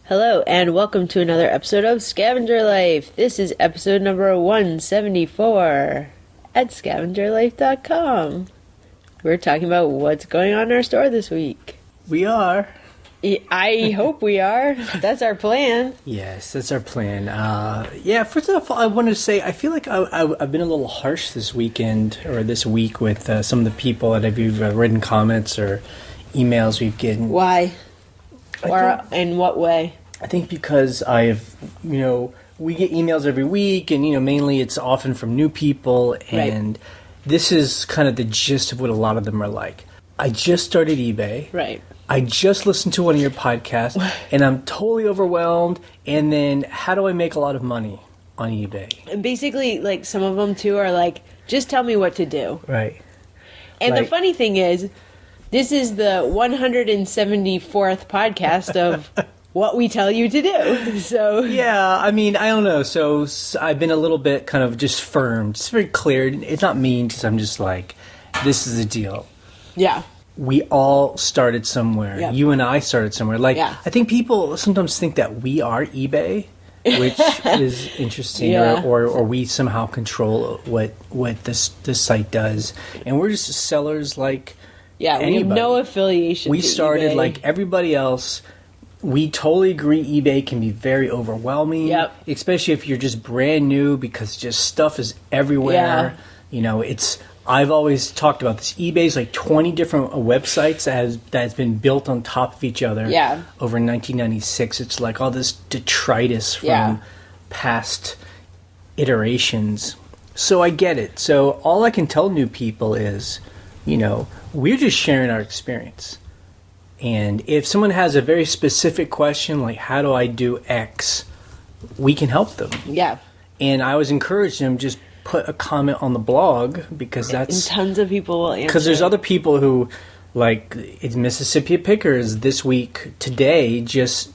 Hello, and welcome to another episode of Scavenger Life. This is episode number 174 at scavengerlife.com. We're talking about what's going on in our store this week. We are. I hope we are. That's our plan. Yes, that's our plan. First of all, I wanted to say I feel like I've been a little harsh this weekend or this week with some of the people that have either written comments or emails we've gotten. Why? Or in what way? I think because we get emails every week, and mainly it's often from new people, and this is kind of the gist of what a lot of them are like. I just started eBay. Right. I just listened to one of your podcasts, and I'm totally overwhelmed. And then, how do I make a lot of money on eBay? And basically, like, some of them, too, are like, just tell me what to do. Right. And the funny thing is, this is the 174th podcast of what we tell you to do. So yeah, I mean, I don't know. So I've been a little bit kind of just firm. It's very clear. It's not mean because I'm just like, this is the deal. Yeah. We all started somewhere. Yep. You and I started somewhere. Like, I think people sometimes think that we are eBay, which is interesting, or we somehow control what this site does, and we're just sellers like anybody. We have no affiliation. We started eBay. like everybody else. We totally agree eBay can be very overwhelming, especially if you're just brand new because just stuff is everywhere. Yeah. I've always talked about this. eBay's like 20 different websites that has been built on top of each other over 1996. It's like all this detritus from past iterations. So I get it. So all I can tell new people is, we're just sharing our experience. And if someone has a very specific question, like how do I do X, we can help them. Yeah. And I always encourage them just put a comment on the blog because that's... And tons of people will answer. Because there's other people who, like, it's Mississippi Pickers this week, today, just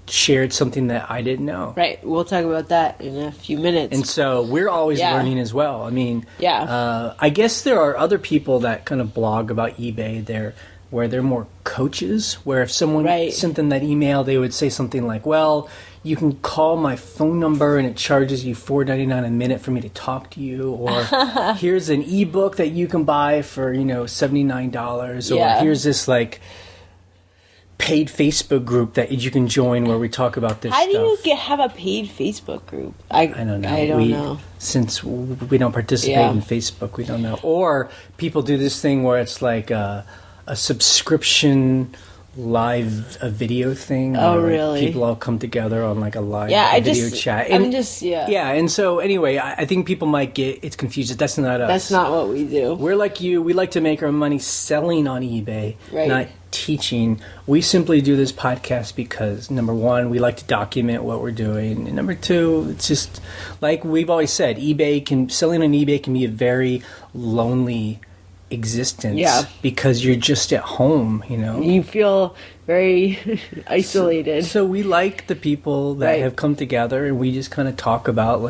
shared something that I didn't know. Right. We'll talk about that in a few minutes. And so we're always learning as well. I mean, I guess there are other people that kind of blog about eBay where they're more coaches, where if someone sent them that email, they would say something like, well, you can call my phone number and it charges you $4.99 a minute for me to talk to you, or here's an ebook that you can buy for, $79, or here's this like paid Facebook group that you can join where we talk about this stuff. How do you have a paid Facebook group? I don't know. I don't know. Since we don't participate in Facebook, we don't know. Or people do this thing where it's like a subscription live video thing. Oh, really? People all come together on like a live video chat. And so anyway, I think people might get it's confused. That's not us. That's not what we do. We're like you. We like to make our money selling on eBay, not teaching. We simply do this podcast because, number one, we like to document what we're doing, and number two, it's just like we've always said, selling on eBay can be a very lonely existence because you're just at home, you feel very isolated. So we like the people that have come together, and we just kind of talk about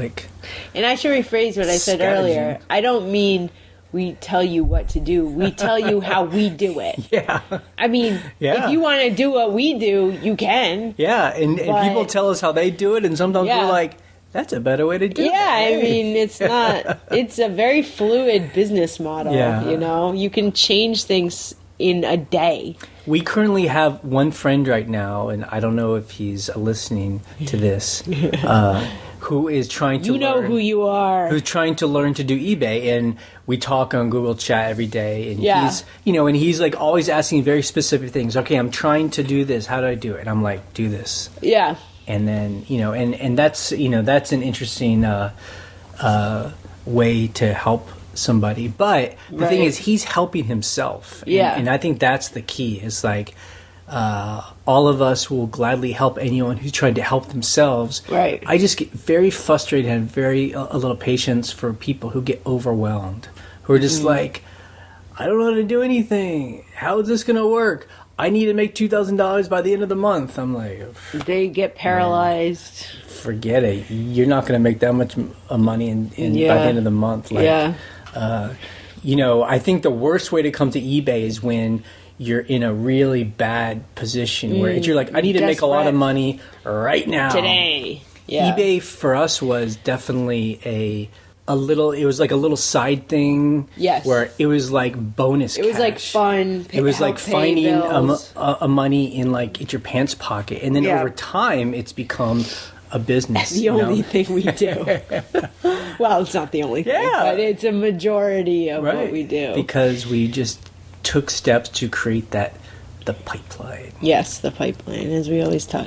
and I should rephrase what I said earlier. I don't mean we tell you what to do, we tell you how we do it. I mean, if you want to do what we do, you can. And people tell us how they do it, and sometimes we're like, that's a better way to do it. I mean, it's not... It's a very fluid business model, You can change things in a day. We currently have one friend right now, and I don't know if he's listening to this, who is trying to learn... You know who you are. Who's trying to learn to do eBay, and we talk on Google Chat every day, and he's... and he's like always asking very specific things. Okay, I'm trying to do this. How do I do it? And I'm like, do this. And then, and that's, that's an interesting way to help somebody. But the thing is, he's helping himself. And I think that's the key. It's like all of us will gladly help anyone who's trying to help themselves. I just get very frustrated and a little patience for people who get overwhelmed, who are just like, I don't know how to do anything. How is this going to work? I need to make $2,000 by the end of the month. I'm like... They get paralyzed. Forget it. You're not going to make that much money by the end of the month. I think the worst way to come to eBay is when you're in a really bad position where you're like, I need to make a lot of money right now. Today. Yeah. eBay for us was definitely a little, it was like a little side thing. Yes. Where it was like bonus cash. It was like fun. It was like finding a money in like your pants pocket. And then over time, it's become a business. The only thing we do. Well, it's not the only thing, but it's a majority of what we do. Because we just took steps to create the pipeline. Yes, the pipeline, as we always talk.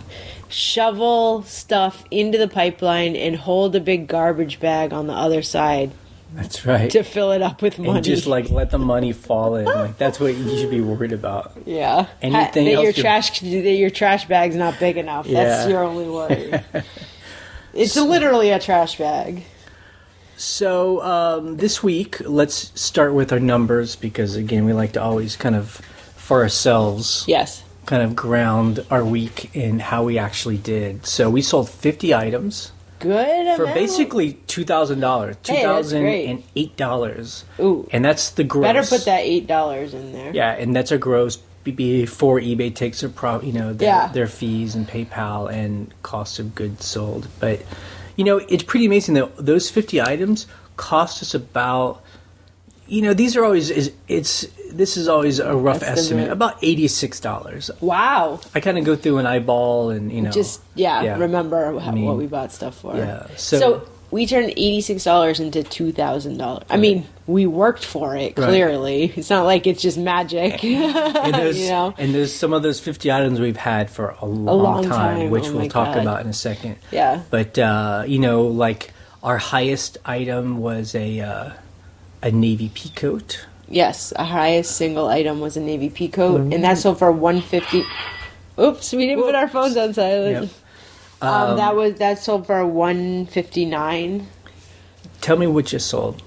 Shovel stuff into the pipeline and hold a big garbage bag on the other side. That's right. To fill it up with money. And just like let the money fall in. Like that's what you should be worried about. Yeah. Anything that else? Your trash bag's not big enough. Yeah. That's your only worry. It's literally a trash bag. So this week, let's start with our numbers because again, we like to always kind of for ourselves. Yes. Kind of ground our week in how we actually did. So we sold 50 items. Good for amount. Basically $2,000, $2,008. Ooh, and that's the gross. Better put that $8 in there. Yeah, and that's a gross before eBay takes their fees and PayPal and cost of goods sold. But it's pretty amazing that those 50 items cost us about. These are always this is always a rough estimate, about $86. Wow! I kind of go through an eyeball and remember what we bought stuff for. Yeah, so we turned $86 into $2,000. I mean, we worked for it. Clearly, it's not like it's just magic. And there's some of those 50 items we've had for a long time, which we'll talk about in a second. Yeah, but like our highest item was a navy pea coat. Yes, our highest single item was a navy pea coat, and that sold for $150. Oops, we didn't put our phones on silent. Yep. That sold for $159. Tell me what you sold.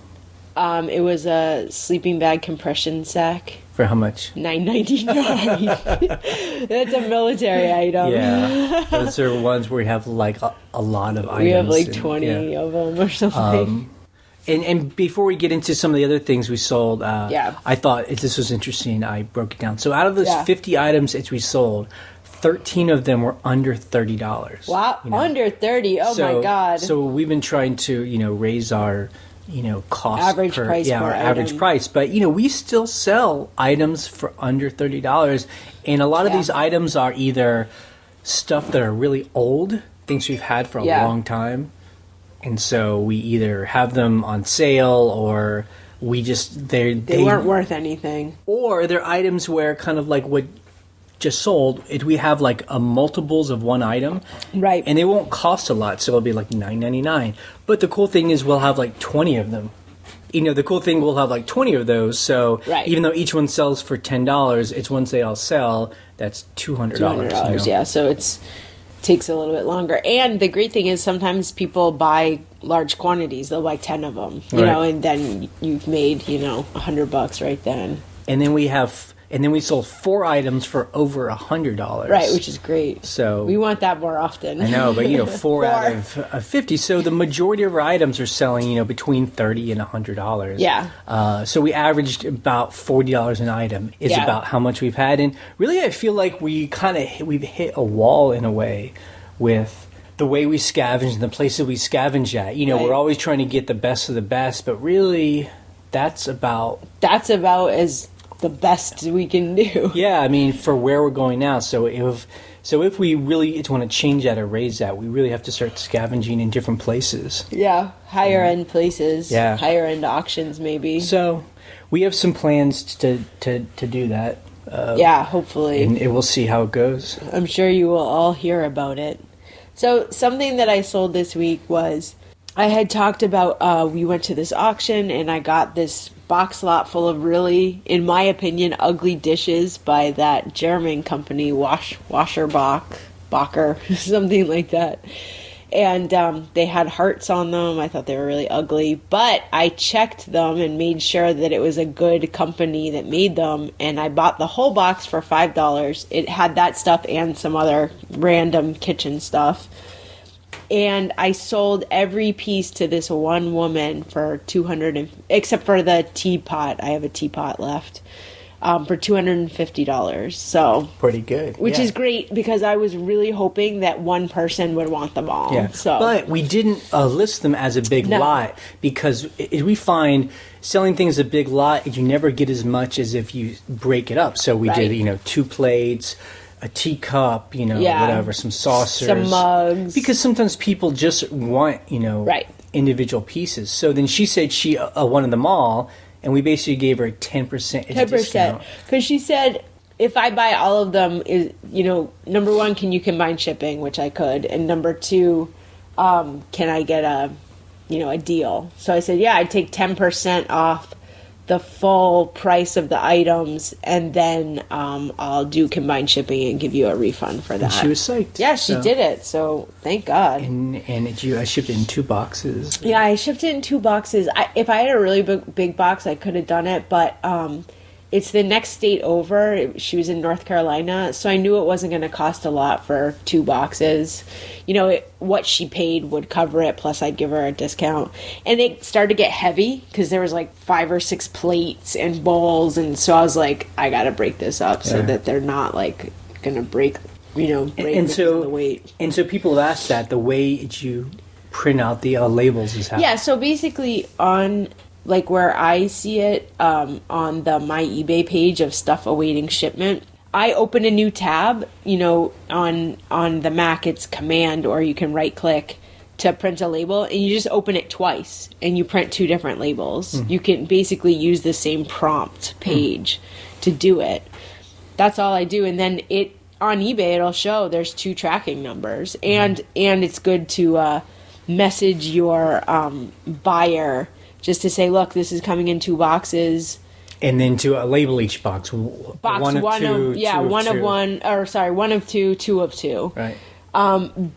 It was a sleeping bag compression sack. For how much? $9.99. That's a military item. Yeah, those are ones where we have like a lot of items. We have like 20 of them or something. And before we get into some of the other things we sold, I thought this was interesting. I broke it down. So out of those 50 items that we sold, 13 of them were under $30. Wow, under 30. Oh my God. So we've been trying to, raise our, cost average price. Yeah, our average price. But, we still sell items for under $30. And a lot of these items are either stuff that are really old, things we've had for a long time. And so we either have them on sale or we just they weren't worth anything. Or they're items where kind of like what just sold, we have like a multiples of one item. Right. And they won't cost a lot, so it'll be like $9.99. But the cool thing is we'll have like 20 of them. The cool thing, we'll have like 20 of those. So even though each one sells for $10, it's once they all sell, that's $200. Yeah, so it takes a little bit longer. And the great thing is sometimes people buy large quantities. They'll buy 10 of them, and then you've made, $100 right then. And then we sold 4 items for over $100. Right, which is great. So we want that more often. I know, but 4 out of 50. So the majority of our items are selling, between $30 and $100. Yeah. So we averaged about $40 an item is about how much we've had. And really, I feel like we've hit a wall in a way with the way we scavenge and the places we scavenge at. We're always trying to get the best of the best, but really, that's about as the best we can do. Yeah, I mean, for where we're going now. So if we really want to change that or raise that, we really have to start scavenging in different places. Yeah, higher end places. Yeah, higher end auctions maybe. So we have some plans to do that. Hopefully, and we'll see how it goes. I'm sure you will all hear about it. So something that I sold this week was I had talked about we went to this auction and I got this box lot full of really, in my opinion, ugly dishes by that German company, Wasserbacher, something like that. And they had hearts on them. I thought they were really ugly. But I checked them and made sure that it was a good company that made them. And I bought the whole box for $5. It had that stuff and some other random kitchen stuff. And I sold every piece to this one woman for $200, except for the teapot. I have a teapot left. for $250. So pretty good. Which is great because I was really hoping that one person would want them all. Yeah. So. But we didn't list them as a big lot because we find selling things a big lot, you never get as much as if you break it up. So we did, 2 plates, a teacup, whatever, some saucers, some mugs. Because sometimes people just want, individual pieces. So then she said she wanted them all, and we basically gave her a 10% discount. Because she said, if I buy all of them, number one, can you combine shipping, which I could, and number two, can I get a deal? So I said, yeah, I'd take 10% off the full price of the items, and then I'll do combined shipping and give you a refund for that. And she was psyched. Yeah, she did it, so thank God. And I shipped it in 2 boxes. Yeah, I shipped it in 2 boxes. If I had a really big box, I could have done it, but it's the next state over. She was in North Carolina, so I knew it wasn't going to cost a lot for 2 boxes. What she paid would cover it, plus I'd give her a discount. And it started to get heavy because there was like 5 or 6 plates and bowls, and so I was like, I got to break this up so that they're not like going to break, and so the weight. And so people have asked that the way that you print out the labels is how. Yeah, so basically on like where I see it on the My eBay page of stuff awaiting shipment, I open a new tab, on the Mac it's Command, or you can right click to print a label, and you just open it twice and you print 2 different labels. You can basically use the same prompt page to do it. That's all I do. And then on eBay it'll show there's 2 tracking numbers, and it's good to message your buyer just to say, look, this is coming in 2 boxes. And then to label each box. One of 2, 2 of 2. Right.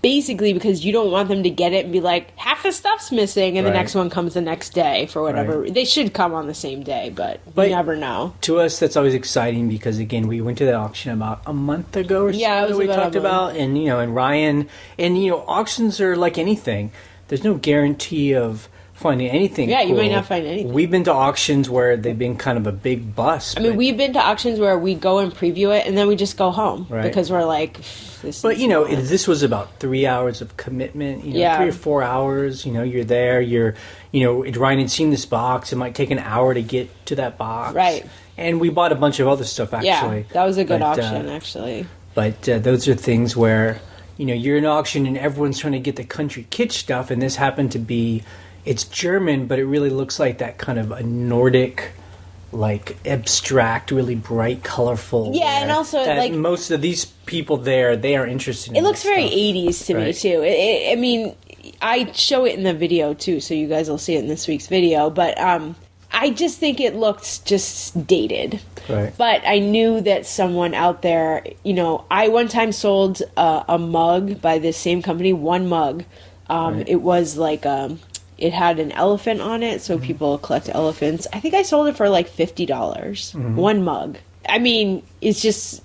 Basically because you don't want them to get it and be like, half the stuff's missing, and the next one comes the next day for whatever. Right. They should come on the same day, but you never know. To us, that's always exciting because, again, we went to that auction about a month ago or so that we talked about. And, and Ryan, and, auctions are like anything. There's no guarantee of finding anything. Yeah, cool. You might not find anything. We've been to auctions where they've been kind of a big bust. I mean, we've been to auctions where we go and preview it, and then we just go home because we're like, this. But this was about 3 hours of commitment. 3 or 4 hours. You're there. Ryan had seen this box. It might take an hour to get to that box. Right. And we bought a bunch of other stuff. Actually, yeah, that was a good auction. Actually, but those are things where you're in an auction and everyone's trying to get the country kitsch stuff, and this happened to be. It's German, but it really looks like that kind of a Nordic, like abstract, really bright, colorful. Yeah, and also like most of these people there, they are interested in. It looks very 80s to me too. I mean, I show it in the video too, so you guys will see it in this week's video. But I just think it looks just dated. Right. But I knew that someone out there, I one time sold a mug by this same company, one mug. It was like it had an elephant on it, so people collect elephants. I think I sold it for like $50. One mug. I mean, it's just,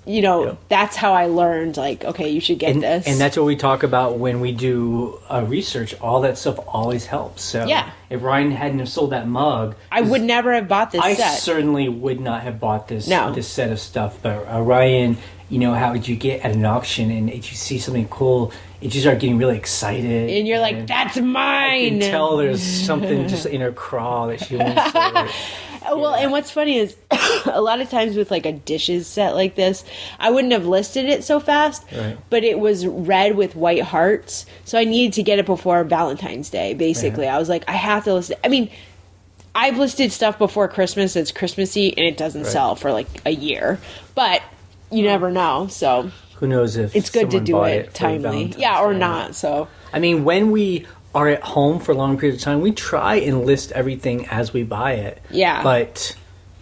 that's how I learned, like, okay, you should get this. And that's what we talk about when we do research. All that stuff always helps. So if Ryan hadn't have sold that mug... I would never have bought this set. I certainly would not have bought this set of stuff. But Ryan, how would you get at an auction and if you see something cool... You start getting really excited. And you're like, that's mine! I can tell there's something just in her craw that she wants to... Well, and what's funny is, a lot of times with like a dishes set like this, I wouldn't have listed it so fast, but it was red with white hearts, so I needed to get it before Valentine's Day, basically. I was like, I have to list it. I mean, I've listed stuff before Christmas that's Christmassy, and it doesn't sell for like a year. But you never know, so... Who knows if it's good to do it timely, or not. So I mean, when we are at home for a long period of time, we try and list everything as we buy it. Yeah, but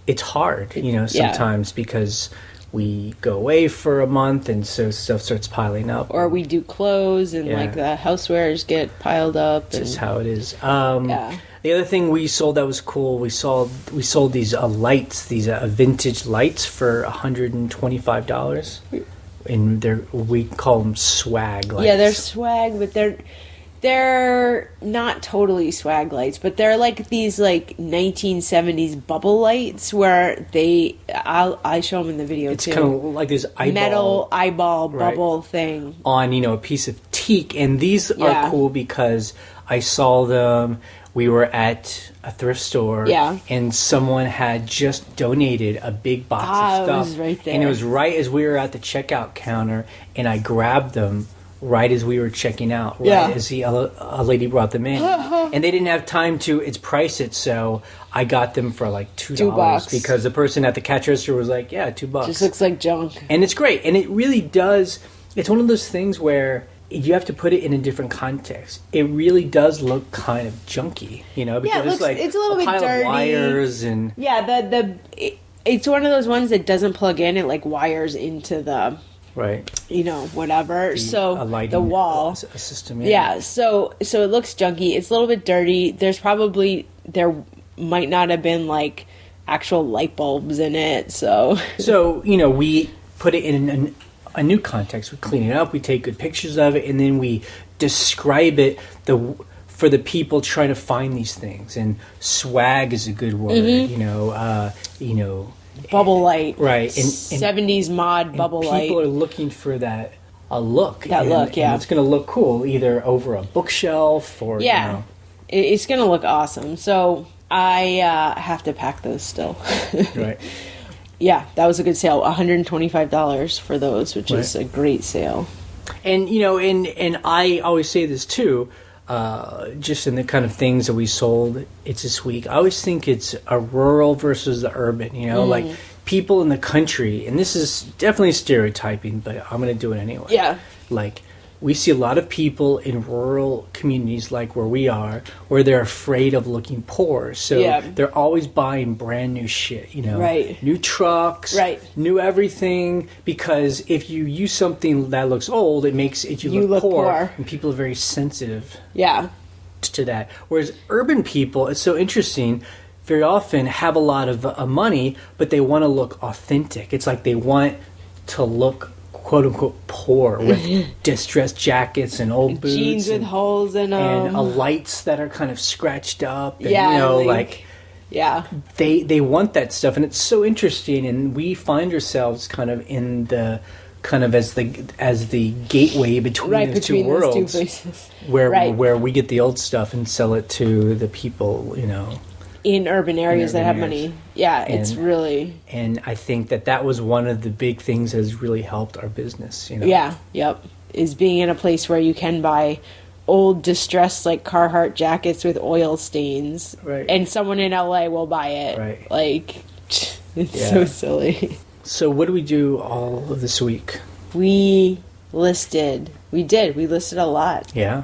it's hard, sometimes because we go away for a month, and so stuff starts piling up. Or we do clothes, and like the housewares get piled up. That's how it is. The other thing we sold that was cool, we sold these lights, these vintage lights for $125. And we call them swag lights. Yeah, they're swag, but They're not totally swag lights, but they're like these like 1970s bubble lights where I show them in the video it's too. It's kind of like this metal eyeball bubble thing on, a piece of teak. And these are cool because I saw them. We were at a thrift store, and someone had just donated a big box of stuff. It was right there. And it was right as we were at the checkout counter, and I grabbed them right as we were checking out, as a lady brought them in. And they didn't have time to price it, so I got them for like $2 because the person at the cash register was like, yeah, $2. Just looks like junk. And it's great. And it really does. It's one of those things where you have to put it in a different context. It really does look kind of junky, because it's a little bit pile dirty. Of wires and it's one of those ones that doesn't plug in. It like wires into the whatever. The wall system. So it looks junky. It's a little bit dirty. There might not have been like actual light bulbs in it. So we put it in a new context. We clean it up. We take good pictures of it, and then we describe it for the people trying to find these things. And swag is a good word. Bubble light, right? And 70s mod bubble light. People are looking for that look. And it's going to look cool either over a bookshelf or it's going to look awesome. So I have to pack those still. Right. Yeah, that was a good sale. $125 for those, which is a great sale. And and I always say this too. Just in the kind of things that we sold it's this week, I always think it's a rural versus the urban, like people in the country, and this is definitely stereotyping, but I'm going to do it anyway. Yeah. Like, we see a lot of people in rural communities like where we are, where they're afraid of looking poor. So they're always buying brand new shit, Right. New trucks, new everything, because if you use something that looks old, it makes you look poor. And people are very sensitive to that. Whereas urban people, it's so interesting, very often have a lot of money, but they want to look authentic. It's like they want to look quote-unquote poor with distressed jackets and old boots. Jeans with holes in them. And lights that are kind of scratched up. And, they want that stuff. And it's so interesting. And we find ourselves kind of in the... kind of as the gateway between those two worlds. Those two places. Where we get the old stuff and sell it to the people, in urban areas that have money. Yeah, it's really... And I think that was one of the big things that has really helped our business, Yeah, yep. Is being in a place where you can buy old, distressed, like, Carhartt jackets with oil stains. Right. And someone in LA will buy it. Right. Like, it's so silly. So what do we do all of this week? We listed a lot. Yeah.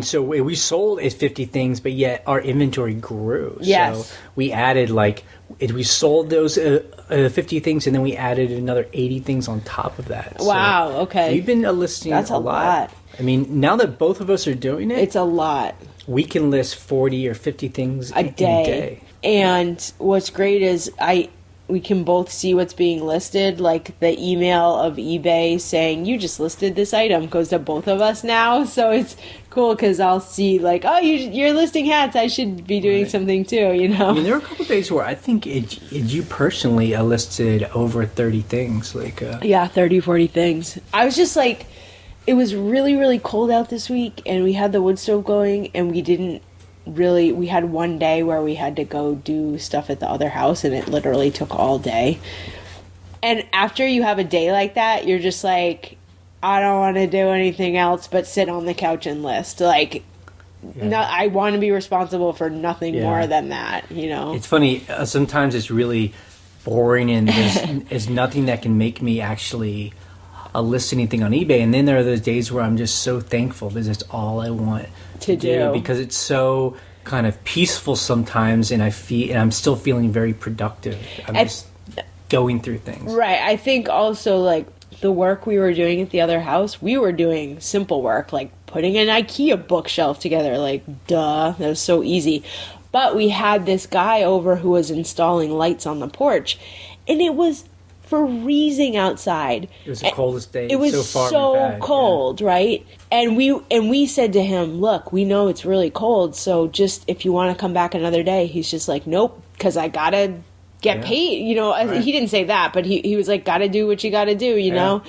So we sold 50 things, but yet our inventory grew. Yes. So we added we sold those 50 things, and then we added another 80 things on top of that. Wow, so okay. We've been listing That's a lot. I mean, now that both of us are doing it, it's a lot. We can list 40 or 50 things a day. And what's great is we can both see what's being listed, like the email of eBay saying, you just listed this item goes to both of us now. So it's cool because I'll see like, oh, you're listing hats. I should be doing something too, I mean, there were a couple of days where I think you personally listed over 30 things. 30, 40 things. I was just like, it was really, really cold out this week and we had the wood stove going and we had one day where we had to go do stuff at the other house and it literally took all day. And after you have a day like that, you're just like, I don't want to do anything else but sit on the couch and list. Like, I want to be responsible for nothing more than that, It's funny, sometimes it's really boring and there's nothing that can make me actually list anything on eBay. And then there are those days where I'm just so thankful because it's all I want to do because it's so kind of peaceful sometimes, and I'm still feeling very productive. I'm just going through things. Right. I think also like the work we were doing at the other house, we were doing simple work like putting an IKEA bookshelf together. Like, duh, that was so easy. But we had this guy over who was installing lights on the porch, and it was freezing outside. It was the coldest day. It was so far so cold, right? And we said to him, look, we know it's really cold, so just if you want to come back another day. He's just like, nope, because I gotta get paid. You know, Right. He didn't say that, but he was like, gotta do what you gotta do, you know?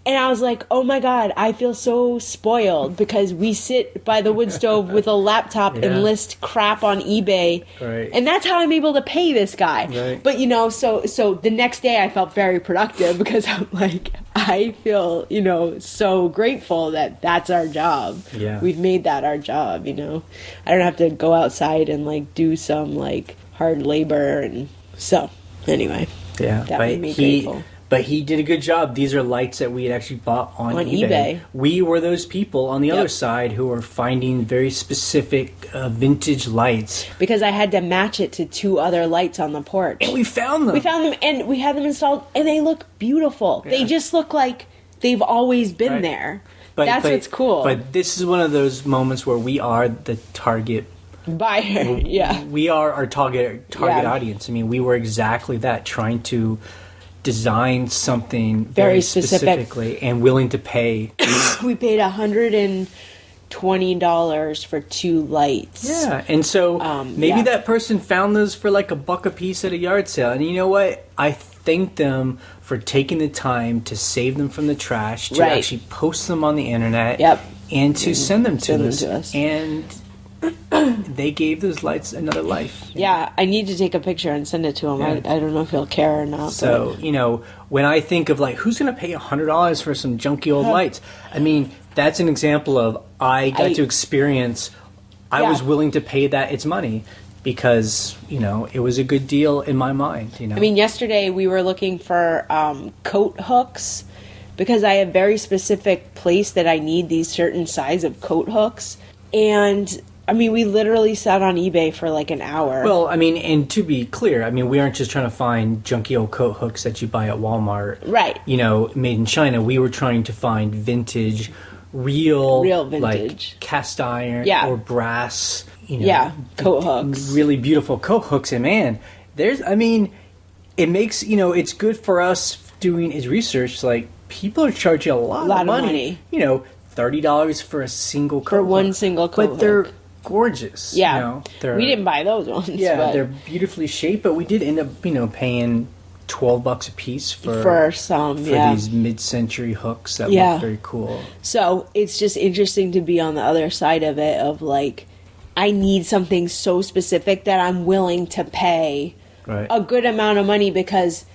And I was like, oh my God, I feel so spoiled because we sit by the wood stove with a laptop and list crap on eBay. Right. And that's how I'm able to pay this guy. Right. But, you know, so the next day I felt very productive because I'm like, I feel, you know, so grateful that that's our job. Yeah. We've made that our job, you know. I don't have to go outside and, like, do some, like, hard labor. And so, anyway. Yeah. That made me grateful. But he did a good job. These are lights that we had actually bought on eBay. We were those people on the other side who were finding very specific vintage lights. Because I had to match it to 2 other lights on the porch. And we found them. We found them, and we had them installed, and they look beautiful. Yeah. They just look like they've always been there. That's what's cool. But this is one of those moments where we are the target buyer. Yeah. We are our target audience. I mean, we were exactly that, trying to design something very specifically and willing to pay. We paid $120 for 2 lights. Yeah, and so maybe that person found those for like $1 a piece at a yard sale. And you know what? I thank them for taking the time to save them from the trash, to actually post them on the internet, and to send them to us. And they gave those lights another life. Yeah, I need to take a picture and send it to him. I don't know if he'll care or not. So, you know, when I think of like, who's going to pay $100 for some junky old lights? I mean, that's an example of I got to experience, I was willing to pay that its money because, you know, it was a good deal in my mind, you know. I mean, yesterday we were looking for coat hooks because I have very specific place that I need these certain size of coat hooks. And I mean, we literally sat on eBay for like an hour. Well, I mean, and to be clear, I mean, we aren't just trying to find junky old coat hooks that you buy at Walmart. Right. You know, made in China. We were trying to find vintage, real vintage. Like cast iron or brass, you know. Coat hooks. Really beautiful coat hooks. And man, it makes, you know, it's good for us doing his research. Like, people are charging a lot of money. You know, $30 for a single coat hook. For one single coat hook. But they're gorgeous. Yeah. You know, we didn't buy those ones. Yeah, but they're beautifully shaped, but we did end up, you know, paying $12 a piece for these mid-century hooks that look very cool. So it's just interesting to be on the other side of it, of like, I need something so specific that I'm willing to pay a good amount of money because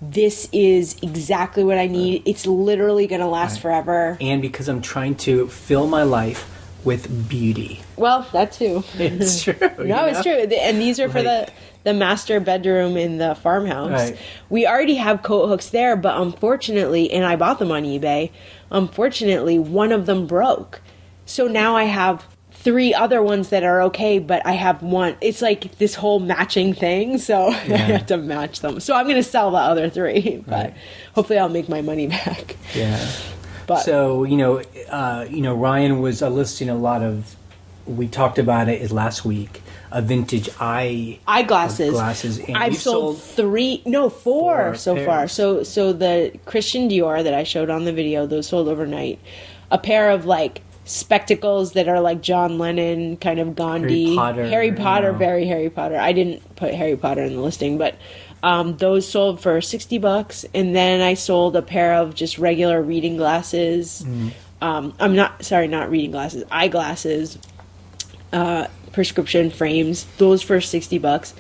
this is exactly what I need. It's literally going to last forever. And because I'm trying to fill my life with beauty. Well, that too. It's true. It's true. And these are for the master bedroom in the farmhouse. Right. We already have coat hooks there, but unfortunately, and I bought them on eBay, unfortunately, one of them broke. So now I have 3 other ones that are okay, but I have one. It's like this whole matching thing, so I have to match them. So I'm going to sell the other 3, but hopefully I'll make my money back. Yeah. But, so, you know, Ryan was listing a lot of, we talked about it last week, a vintage eyeglasses. And I've sold 4 so far. So the Christian Dior that I showed on the video, those sold overnight. A pair of like spectacles that are like John Lennon, kind of Gandhi. Harry Potter, very Harry Potter. I didn't put Harry Potter in the listing, but those sold for $60, and then I sold a pair of just regular reading glasses. Not reading glasses, eyeglasses, prescription frames. Those for $60.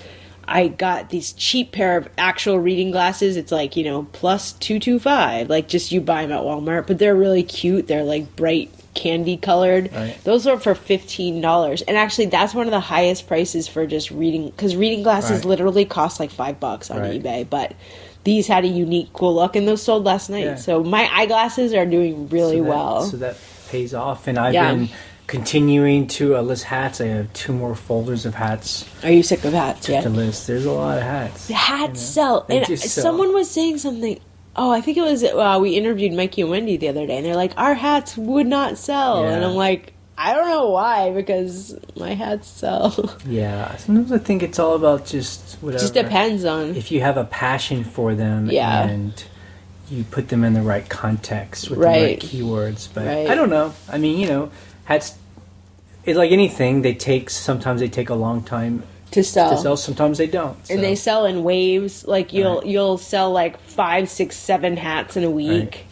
I got these cheap pair of actual reading glasses. It's like, you know, plus $225. Like, just you buy them at Walmart, but they're really cute. They're like bright candy colored. Right. Those are for $15. And actually, that's one of the highest prices for just reading, because reading glasses literally cost like $5 on eBay. But these had a unique, cool look, and those sold last night. Yeah. So my eyeglasses are doing really well. So that pays off. And I've been continuing to list hats. I have 2 more folders of hats. Are you sick of hats yet? To list. There's a lot of hats. The hats sell. And someone was saying something. Oh, I think it was, we interviewed Mikey and Wendy the other day, and they're like, our hats would not sell. Yeah. And I'm like, I don't know why, because my hats sell. Yeah, sometimes I think it's all about just whatever. Just depends on if you have a passion for them and you put them in the right context with the right keywords. But I don't know. I mean, hats. It's like anything. Sometimes they take a long time to sell. Sometimes they don't. And they sell in waves. Like you'll sell like 5, 6, 7 hats in a week,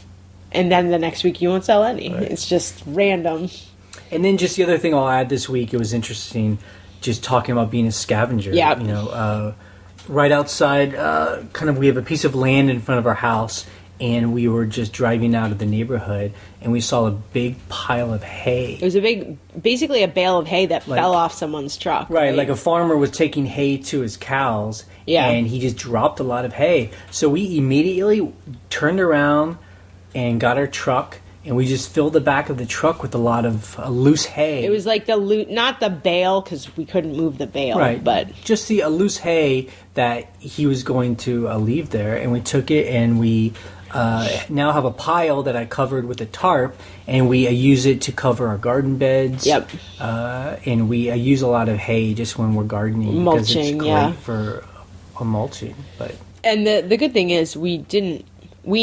and then the next week you won't sell any. It's just random. And then just the other thing I'll add this week, it was interesting just talking about being a scavenger. Yeah. Right outside, we have a piece of land in front of our house, and we were just driving out of the neighborhood, and we saw a big pile of hay. It was basically a bale of hay that fell off someone's truck. Right, like a farmer was taking hay to his cows, and he just dropped a lot of hay. So we immediately turned around and got our truck, and we just filled the back of the truck with a lot of loose hay. It was like not the bale, because we couldn't move the bale. Right. But just the loose hay that he was going to leave there. And we took it, and we now have a pile that I covered with a tarp, and we use it to cover our garden beds. Yep. And we use a lot of hay just when we're gardening. Mulching, because it's great for mulching. And the good thing is we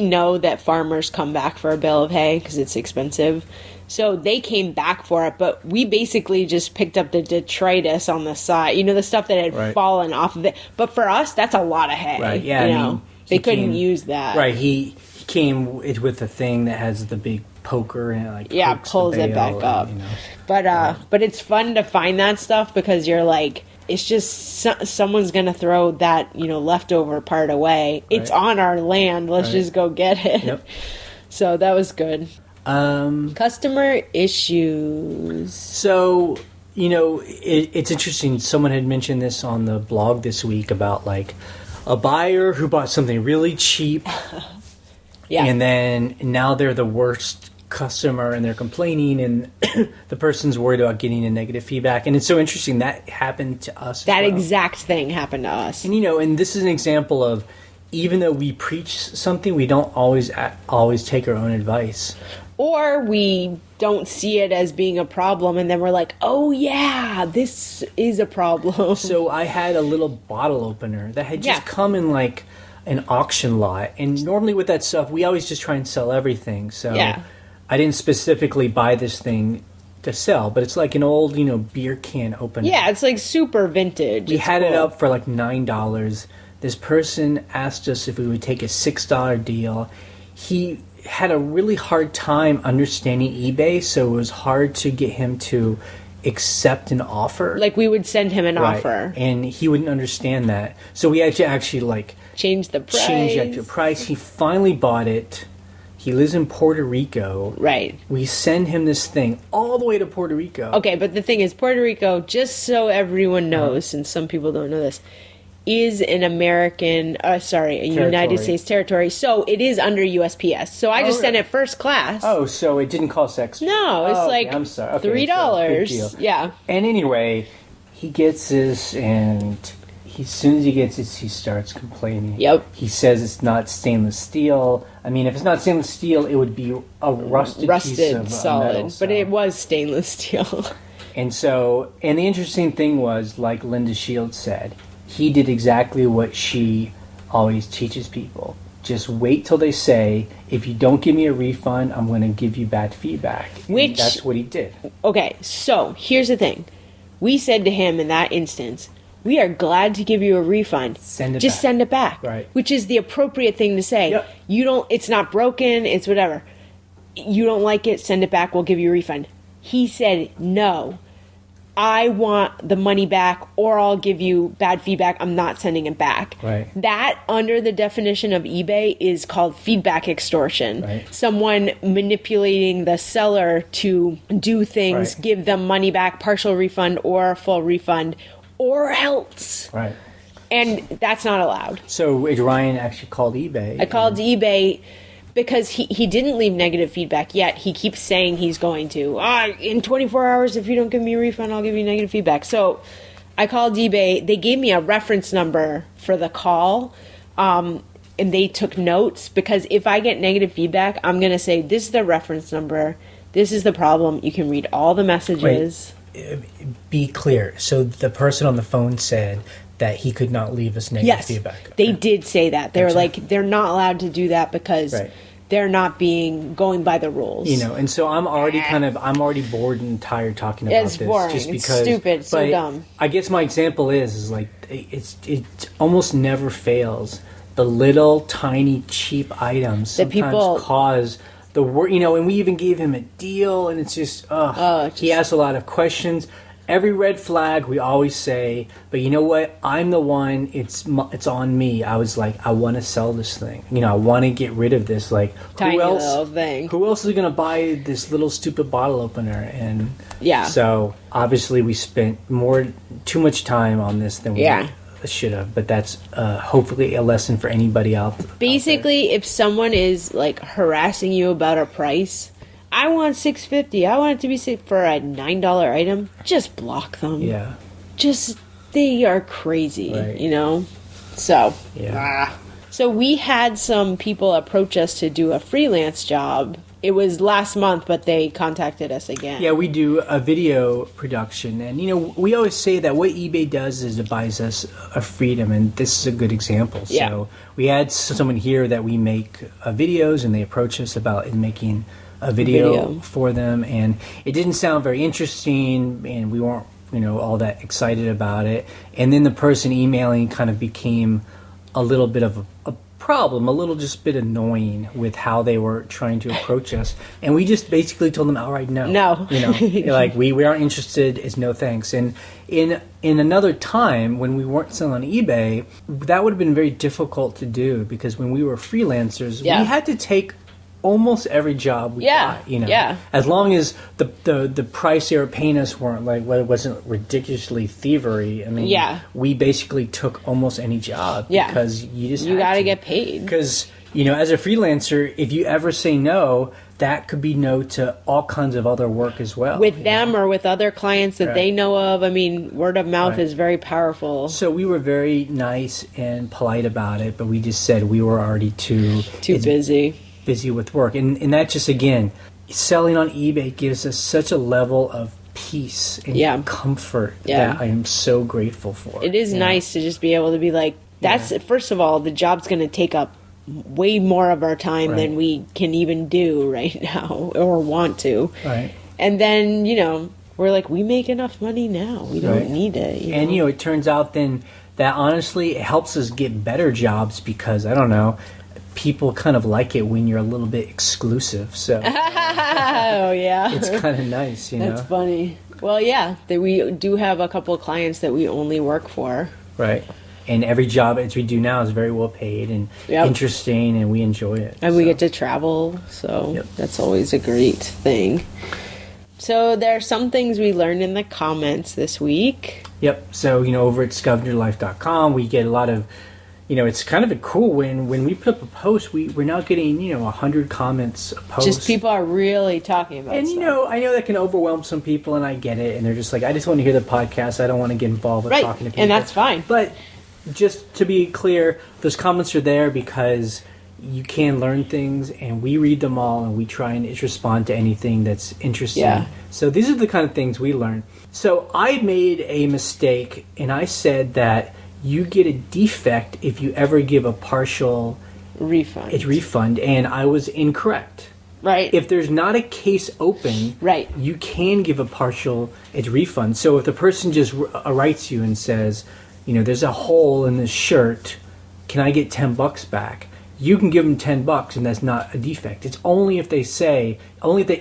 know that farmers come back for a bale of hay because it's expensive. So they came back for it, but we basically just picked up the detritus on the side, the stuff that had fallen off of it. But for us, that's a lot of hay. Right, yeah. They couldn't use that. Right, he came with a thing that has the big poker and pulls it back up. But it's fun to find that stuff because you're like, it's just someone's going to throw that, leftover part away. Right. It's on our land. Let's just go get it. Yep. So that was good. Customer issues. So, it's interesting. Someone had mentioned this on the blog this week about a buyer who bought something really cheap. And then now they're the worst customer and they're complaining and the person's worried about getting a negative feedback. And it's so interesting that happened to us. That exact thing happened to us. And and this is an example of, even though we preach something, we don't always take our own advice. Or we don't see it as being a problem, and then we're like, oh yeah, this is a problem. So I had a little bottle opener that had just come in an auction lot. And normally with that stuff, we always just try and sell everything. So I didn't specifically buy this thing to sell, but it's like an old, beer can opener. Yeah, it's like super vintage. We had it up for $9. This person asked us if we would take a $6 deal. He had a really hard time understanding eBay, so it was hard to get him to accept an offer. Like we would send him an offer. And he wouldn't understand that. So we actually changed the price. Changed the price. He finally bought it. He lives in Puerto Rico. Right. We send him this thing all the way to Puerto Rico. Okay, but the thing is, Puerto Rico, just so everyone knows, and some people don't know this, is an United States territory. So it is under USPS. So I just sent it first class. Oh, so it didn't cost extra. No, it's I'm sorry. Okay, $3. Yeah. And anyway, he gets this, and as soon as he gets it, he starts complaining. Yep. He says it's not stainless steel. I mean, if it's not stainless steel, it would be a rusted piece of solid. metal. But it was stainless steel. And the interesting thing was, like Linda Shields said, he did exactly what she always teaches people. Just wait till they say, if you don't give me a refund, I'm going to give you bad feedback. And that's what he did. Okay, so here's the thing. We said to him in that instance, we are glad to give you a refund. Send it back. Right. Which is the appropriate thing to say. Yep. It's not broken, it's whatever. You don't like it, send it back, we'll give you a refund. He said, no. I want the money back, or I'll give you bad feedback. I'm not sending it back. Right. That, under the definition of eBay, is called feedback extortion. Right. Someone manipulating the seller to do things, give them money back, partial refund, or a full refund, or else. Right. And that's not allowed. So Ryan actually called eBay. I called eBay because he didn't leave negative feedback yet. He keeps saying he's going to. In 24 hours, if you don't give me a refund, I'll give you negative feedback. So I called eBay. They gave me a reference number for the call, and they took notes, because if I get negative feedback, I'm going to say, this is the reference number. This is the problem. You can read all the messages. Wait, be clear. So the person on the phone said that he could not leave us negative feedback. Okay. They did say that. They were like, they're not allowed to do that because they're not going by the rules. You know, and so I'm already bored and tired talking about this. It's boring. Just because, it's stupid. It's so dumb. I guess my example is like, it almost never fails. The little tiny cheap items sometimes cause the work, you know, and we even gave him a deal, and it's just, he asks a lot of questions. Every red flag we always say, but you know what? I'm the one. It's on me. I was like, I want to sell this thing. You know, I want to get rid of this. Like, tiny little thing. Who else is going to buy this little stupid bottle opener? And yeah. So obviously we spent too much time on this than we should have. But that's hopefully a lesson for anybody else. Basically, if someone is like harassing you about a price. I want $6.50. I want it to be for a $9 item. Just block them. Yeah. They are crazy, you know? So. Yeah. So we had some people approach us to do a freelance job. It was last month, but they contacted us again. Yeah, we do a video production. And, you know, we always say that what eBay does is it buys us a freedom. And this is a good example. Yeah. So we had someone here that we make videos, and they approach us about making a video for them, and it didn't sound very interesting, and we weren't, you know, all that excited about it. And then the person emailing kind of became a little bit of a problem, a little just bit annoying with how they were trying to approach us, and we just basically told them outright no. You know, like we aren't interested. It's no thanks. And in another time when we weren't selling on eBay, that would have been very difficult to do, because when we were freelancers, we had to take almost every job we got, you know, as long as the price they were paying us weren't like, well, it wasn't ridiculously thievery. I mean, we basically took almost any job because you got to get paid. Because, you know, as a freelancer, if you ever say no, that could be no to all kinds of other work as well. With them or with other clients that they know of. I mean, word of mouth is very powerful. So we were very nice and polite about it, but we just said we were already too busy with work. And that just, again, selling on eBay gives us such a level of peace and comfort that I am so grateful for. It is nice to just be able to be like, first of all, the job's going to take up way more of our time than we can even do right now or want to. Right. And then, you know, we're like, we make enough money now. We don't need it. You know? It turns out then that honestly it helps us get better jobs because, I don't know, people kind of like it when you're a little bit exclusive. So it's kind of nice, you know. That's funny. Well, we do have a couple of clients that we only work for. Right. And every job that we do now is very well paid and interesting, and we enjoy it. And we get to travel, so that's always a great thing. So there are some things we learned in the comments this week. Yep. So, you know, over at scavengerlife.com, we get a lot of, you know, it's kind of cool when we put up a post, we're now getting, you know, 100 comments a post. Just people are really talking about and, stuff. You know, I know that can overwhelm some people, and I get it. And they're just like, I just want to hear the podcast. I don't want to get involved with talking to people. And that's fine. But just to be clear, those comments are there because you can learn things, and we read them all, and we try and respond to anything that's interesting. Yeah. So these are the kind of things we learn. So I made a mistake, and I said that you get a defect if you ever give a partial refund, and I was incorrect. Right. If there's not a case open, you can give a partial refund. So if the person just writes you and says, you know, there's a hole in this shirt, can I get $10 back? You can give them $10, and that's not a defect. It's only if they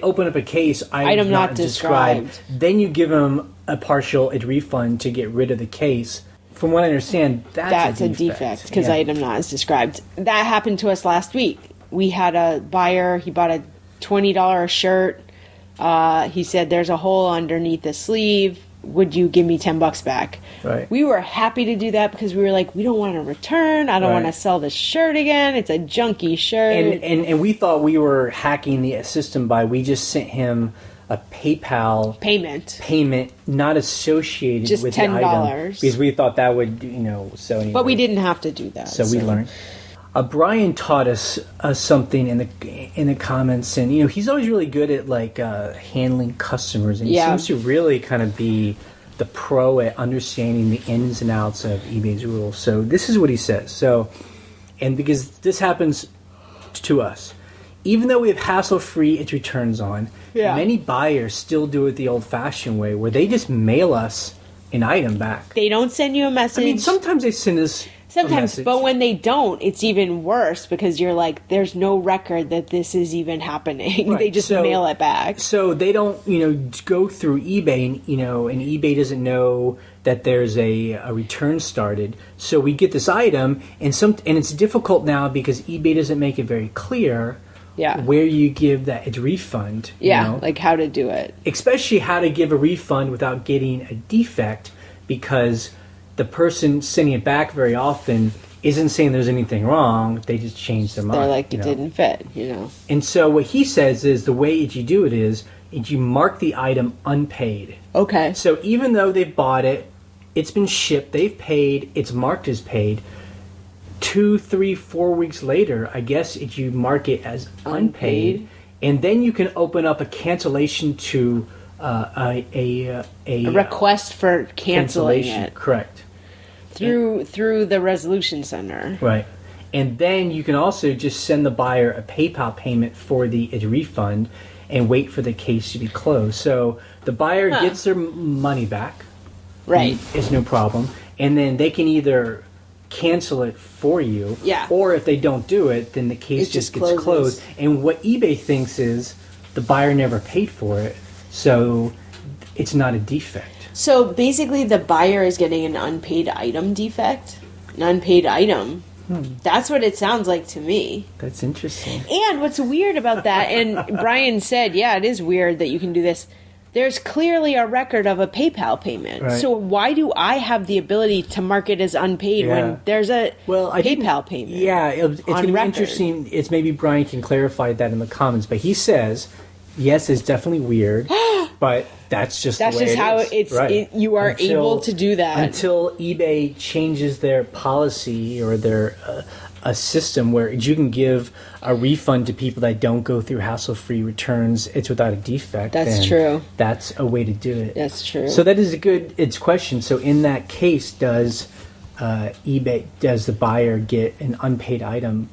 open up a case, item not described. Then you give them a partial refund to get rid of the case. From what I understand, that's a defect because item not as described. That happened to us last week. We had a buyer. He bought a $20 shirt. He said, "There's a hole underneath the sleeve. Would you give me $10 back?" Right. We were happy to do that because we were like, we don't want to return. I don't want to sell this shirt again. It's a junky shirt. And we thought we were hacking the system we just sent him a PayPal payment not associated just with $10. The item because we thought that would, you know, so anyway. But we didn't have to do that. So we learned. Brian taught us something in the comments, and he's always really good at like handling customers, and he seems to really kind of be the pro at understanding the ins and outs of eBay's rules. So this is what he says. So, and because this happens to us, even though we have hassle-free its returns on, many buyers still do it the old-fashioned way, where they just mail us an item back. They don't send you a message. I mean, sometimes they send us. Sometimes, but when they don't, it's even worse because you're like, there's no record that this is even happening. Right. They just mail it back. So they don't, go through eBay, and eBay doesn't know that there's a return started. So we get this item, and it's difficult now because eBay doesn't make it very clear where you give that it's refund. Like how to do it. Especially how to give a refund without getting a defect, because the person sending it back very often isn't saying there's anything wrong. They just changed their mind. They're like, it didn't fit, And so what he says is the way that you do it is you mark the item unpaid. Okay. So even though they bought it, it's been shipped, they've paid, it's marked as paid, 2, 3, 4 weeks later, I guess if you mark it as unpaid, and then you can open up a cancellation to a request for canceling it. Correct. Through the resolution center. Right. And then you can also just send the buyer a PayPal payment for the refund and wait for the case to be closed. So the buyer gets their money back. Right. It's no problem. And then they can either cancel it for you, or if they don't do it, then the case just gets closed. And what eBay thinks is the buyer never paid for it, so it's not a defect. So basically the buyer is getting an unpaid item defect? An unpaid item? That's what it sounds like to me. That's interesting. And what's weird about that, and Brian said, it is weird that you can do this. There's clearly a record of a PayPal payment. Right. So why do I have the ability to mark it as unpaid when there's a PayPal payment? Yeah, it's going to be interesting. It's maybe Brian can clarify that in the comments. But he says, yes, it's definitely weird, but that's just how it's. Right. You are able to do that until eBay changes their policy or their a system where you can give a refund to people that don't go through hassle-free returns. It's without a defect. That's true. That's a way to do it. That's true. So that is it's question. So in that case, does the buyer get an unpaid item?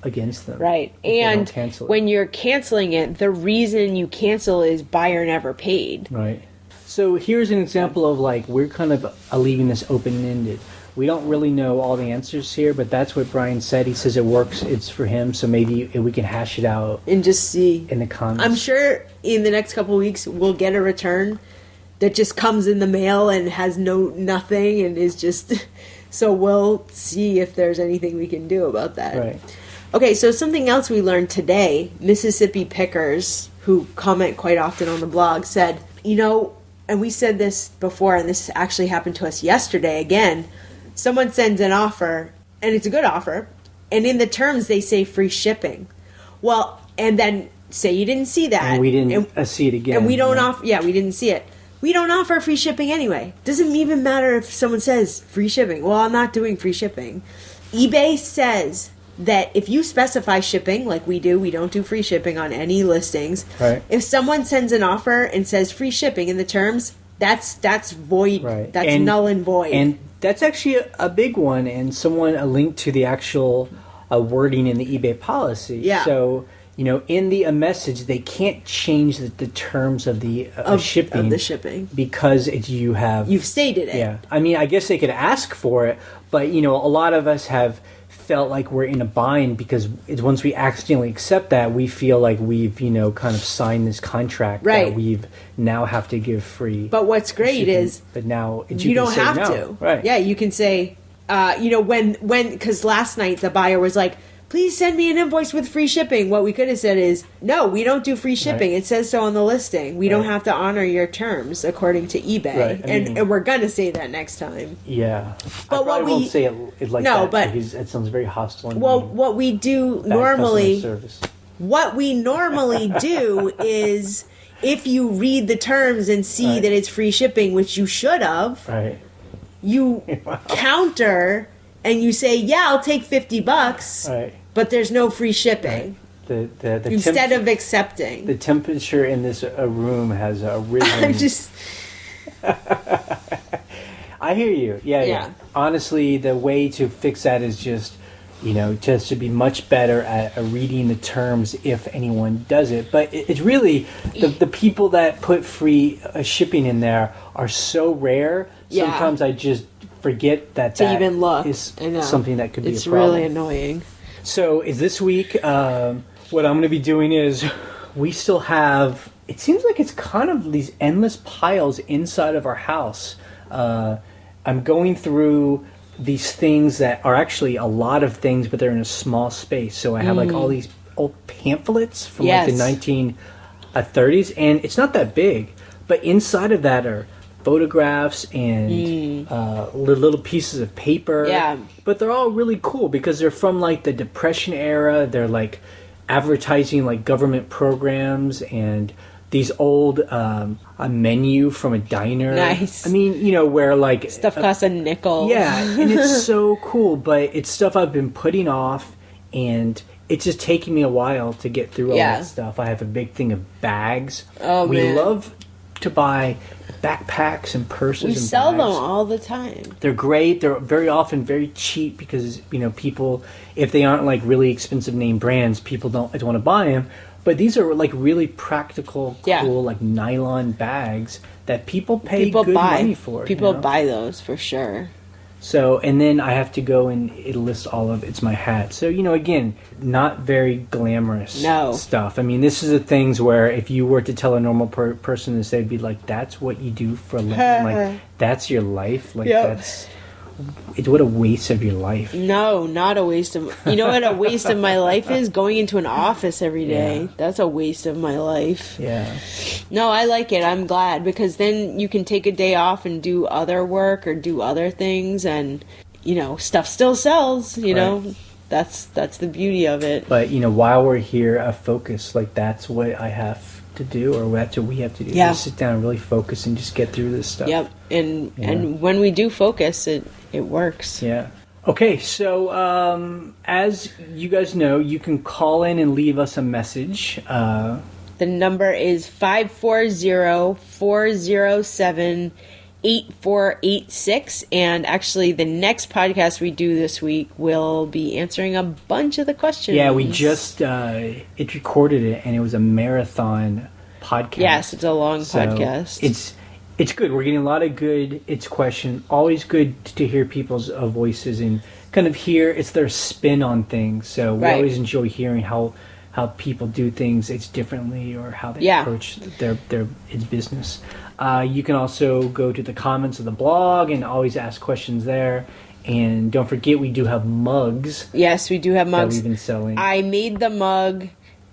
Against them. Right. And when you're canceling it, the reason you cancel is buyer never paid. Right. So here's an example of we're kind of leaving this open-ended. We don't really know all the answers here, but that's what Brian said. He says it works. It's for him. So maybe we can hash it out and just see in the comments. I'm sure in the next couple of weeks we'll get a return that just comes in the mail and has nothing and is just. So we'll see if there's anything we can do about that. Right. Okay. So something else we learned today: Mississippi pickers, who comment quite often on the blog, said, and we said this before, and this actually happened to us yesterday again. Someone sends an offer, and it's a good offer, and in the terms they say free shipping. Well, and then say you didn't see that. And we didn't see it again. And we don't offer, we didn't see it. We don't offer free shipping anyway. Doesn't even matter if someone says free shipping. Well, I'm not doing free shipping. eBay says that if you specify shipping, like we do, we don't do free shipping on any listings. Right. If someone sends an offer and says free shipping in the terms, that's void. Right. That's null and void. And that's actually a big one, and a link to the actual wording in the eBay policy. Yeah. So, in the message, they can't change the terms of the shipping. Of the shipping. Because you've stated it. Yeah. I mean, I guess they could ask for it, but, a lot of us have felt like we're in a bind because once we accidentally accept that, we feel like we've, kind of signed this contract that we've now have to give free. But what's great shipping. is but now you don't have to. Right. Yeah, you can say, because last night the buyer was like, please send me an invoice with free shipping. What we could have said is, no, we don't do free shipping. It says so on the listing. We don't have to honor your terms according to eBay. Right. And we're going to say that next time. Yeah. But I won't say it like that. But it sounds very hostile. Well, what we do normally... What we normally do is, if you read the terms and see that it's free shipping, which you should have, you counter and you say, yeah, I'll take $50, right. but there's no free shipping. Right. The Instead of accepting. The temperature in this room has risen. I'm just... I hear you. Yeah. Honestly, the way to fix that is just to be much better at reading the terms if anyone does it. But it's really the people that put free shipping in there are so rare. Yeah. Sometimes I just forget that even look. Is something that could be a problem. It's really annoying. So this week, what I'm going to be doing is we still have... It seems like it's kind of these endless piles inside of our house. I'm going through these things that are actually a lot of things, but they're in a small space. So I have like all these old pamphlets from like the 1930s, and it's not that big, but inside of that are photographs and little pieces of paper. Yeah. But they're all really cool because they're from like the Depression era. They're like advertising like government programs and these old a menu from a diner. Nice. I mean, where like stuff costs a nickel. Yeah, and it's so cool, but it's stuff I've been putting off, and it's just taking me a while to get through all that stuff. I have a big thing of bags. Oh, we man. love to buy backpacks and purses. We and sell bags. them all the time. They're great. They're very often very cheap because people, if they aren't like really expensive name brands, people don't want to buy them. But these are like really practical, cool, like nylon bags that people pay good money for. People buy those for sure. So, and then I have to go and it lists all of it's my hat. So, again, not very glamorous stuff. I mean, this is the things where if you were to tell a normal person this, they'd be like, that's what you do for a living? Like, that's your life? Like, what a waste of your life. No, not a waste of... You know what a waste of my life is? Going into an office every day. Yeah. That's a waste of my life. Yeah. No, I like it. I'm glad because then you can take a day off and do other work or do other things and, stuff still sells, you know. That's the beauty of it. But, while we're here, focus. Like, that's what I have to do, or that's what we have to do. Yeah. Just sit down and really focus and just get through this stuff. Yep. And when we do focus, it works. Yeah. Okay, so as you guys know, you can call in and leave us a message. The number is 540-407-8486. And actually, the next podcast we do this week will be answering a bunch of the questions. Yeah, we just it recorded it, and it was a marathon podcast. Yes, it's a long podcast. It's good. We're getting a lot of good questions. Always good to hear people's voices and kind of hear it's their spin on things. So we always enjoy hearing how people do things it's differently or how they approach their its business. You can also go to the comments of the blog and always ask questions there. And don't forget, we do have mugs. Yes, we do have mugs. That we've been selling. I made the mug,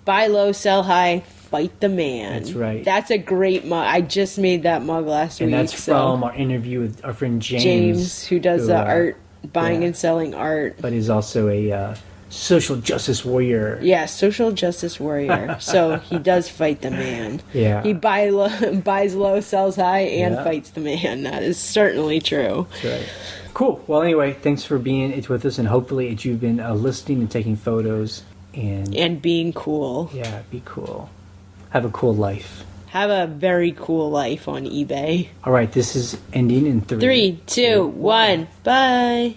buy low, sell high, fight the man. That's right. That's a great mug. I just made that mug last week. And that's from our interview with our friend James. James, who does the art, buying and selling art. But he's also a social justice warrior. Yeah, social justice warrior. So he does fight the man. Yeah. He buys low, sells high, and fights the man. That is certainly true. That's right. Cool. Well, anyway, thanks for being with us, and hopefully you've been listening and taking photos. And being cool. Yeah, be cool. Have a cool life. Have a very cool life on eBay. All right, this is ending in 3, 3, 2, 1. Bye.